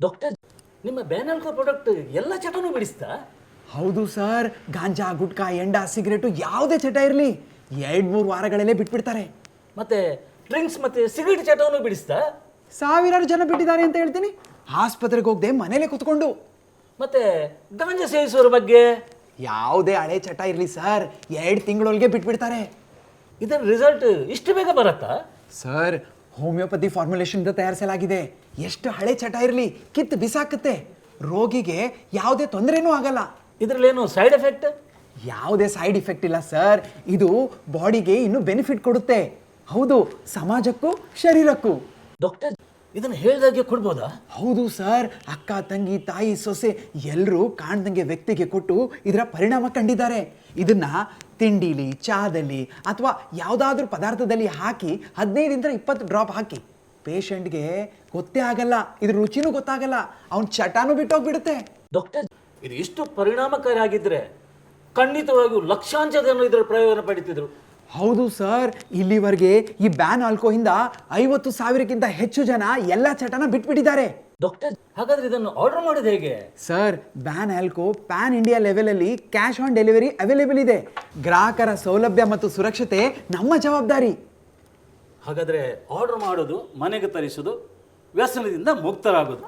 Doctor, ನಿಮ್ಮ ಬ್ಯಾನಲ್ಕೋ product ಎಲ್ಲ ಚಟನೂ ಬಿಡಿಸ್ತಾ? ಹೌದು ಸರ್, ಗಾಂಜಾ ಗುಟ್ಕಾ ಎಂಡ ಸಿಗರೇಟು ಯಾವುದೇ ಚಟ ಇರಲಿ 2-3 ವಾರಗಳಲ್ಲೇ ಬಿಟ್ಬಿಡ್ತಾರೆ. ಮತ್ತೆ ಡ್ರಿಂಕ್ಸ್ ಮತ್ತೆ ಸಿಗರೇಟ್ ಚಟವನ್ನು ಬಿಡಿಸ್ತಾ? ಸಾವಿರಾರು ಜನ ಬಿಟ್ಟಿದ್ದಾರೆ ಅಂತ ಹೇಳ್ತೀನಿ. ಆಸ್ಪತ್ರೆಗೆ ಹೋಗದೆ ಮನೇಲೆ ಕುತ್ಕೊಂಡು. ಮತ್ತೆ ಗಾಂಜಾ ಸೇವಿಸುವವರ ಬಗ್ಗೆ? ಯಾವುದೇ ಹಳೆ ಚಟ ಇರಲಿ ಸರ್, 2 ತಿಂಗಳೊಳಗೆ ಬಿಟ್ಬಿಡ್ತಾರೆ. ಇದರ ರಿಸಲ್ಟ್ ಇಷ್ಟು ಬೇಗ ಬರುತ್ತಾ? ಸರ್, ಹೋಮಿಯೋಪತಿ ಫಾರ್ಮುಲೇಷನ್ದ ತಯಾರಿಸಲಾಗಿದೆ. ಎಷ್ಟು ಹಳೆ ಚಟ ಇರಲಿ ಕಿತ್ತು ಬಿಸಾಕುತ್ತೆ. ರೋಗಿಗೆ ಯಾವುದೇ ತೊಂದರೆನೂ ಆಗಲ್ಲ. ಇದರಲ್ಲೇನು ಸೈಡ್ ಎಫೆಕ್ಟ್? ಯಾವುದೇ ಸೈಡ್ ಇಫೆಕ್ಟ್ ಇಲ್ಲ ಸರ್. ಇದು ಬಾಡಿಗೆ ಇನ್ನೂ ಬೆನಿಫಿಟ್ ಕೊಡುತ್ತೆ. ಹೌದು, ಸಮಾಜಕ್ಕೂ ಶರೀರಕ್ಕೂ. ಡಾಕ್ಟರ್, ಇದನ್ನು ಹೇಳ್ದಾಗೆ ಕೊಡ್ಬೋದಾ? ಹೌದು ಸರ್, ಅಕ್ಕ ತಂಗಿ ತಾಯಿ ಸೊಸೆ ಎಲ್ಲರೂ ಕಾಣ್ದಂಗೆ ವ್ಯಕ್ತಿಗೆ ಕೊಟ್ಟು ಇದರ ಪರಿಣಾಮ ಕಂಡಿದ್ದಾರೆ. ಇದನ್ನ ತಿಂಡಿಲಿ, ಚಹಾದಲ್ಲಿ ಅಥವಾ ಯಾವುದಾದ್ರೂ ಪದಾರ್ಥದಲ್ಲಿ ಹಾಕಿ 15-20 ಡ್ರಾಪ್ ಹಾಕಿ. ಪೇಷಂಟ್ಗೆ ಗೊತ್ತೇ ಆಗಲ್ಲ, ಇದ್ರ ರುಚಿನೂ ಗೊತ್ತಾಗಲ್ಲ, ಅವನ ಚಟಾನು ಬಿಟ್ಟೋಗ್ಬಿಡುತ್ತೆ. ಡಾಕ್ಟರ್, ಇದು ಇಷ್ಟು ಪರಿಣಾಮಕಾರಿ ಆಗಿದ್ರೆ ಖಂಡಿತವಾಗಿಯೂ ಲಕ್ಷಾಂತರ ಜನ ಇದರ ಪ್ರಯೋಜನ ಪಡಿತಿದ್ರು. ಹೌದು ಸರ್, ಇಲ್ಲಿವರೆಗೆ ಈ ಬ್ಯಾನ್ ಆಲ್ಕೋಯಿಂದ 50,000ಕ್ಕಿಂತ ಹೆಚ್ಚು ಜನ ಎಲ್ಲ ಚಟನ ಬಿಟ್ಬಿಟ್ಟಿದ್ದಾರೆ. ಡಾಕ್ಟರ್, ಹಾಗಾದ್ರೆ ಇದನ್ನು ಆರ್ಡರ್ ಮಾಡೋದು ಹೇಗೆ? ಸರ್, ಬ್ಯಾನ್ ಆಲ್ಕೋ ಪ್ಯಾನ್ ಇಂಡಿಯಾ ಲೆವೆಲಲ್ಲಿ ಕ್ಯಾಶ್ ಆನ್ ಡೆಲಿವರಿ ಅವೈಲೇಬಲ್ ಇದೆ. ಗ್ರಾಹಕರ ಸೌಲಭ್ಯ ಮತ್ತು ಸುರಕ್ಷತೆ ನಮ್ಮ ಜವಾಬ್ದಾರಿ. ಹಾಗಾದ್ರೆ ಆರ್ಡರ್ ಮಾಡೋದು, ಮನೆಗೆ ತರಿಸೋದು, ವ್ಯಸನದಿಂದ ಮುಕ್ತರಾಗೋದು.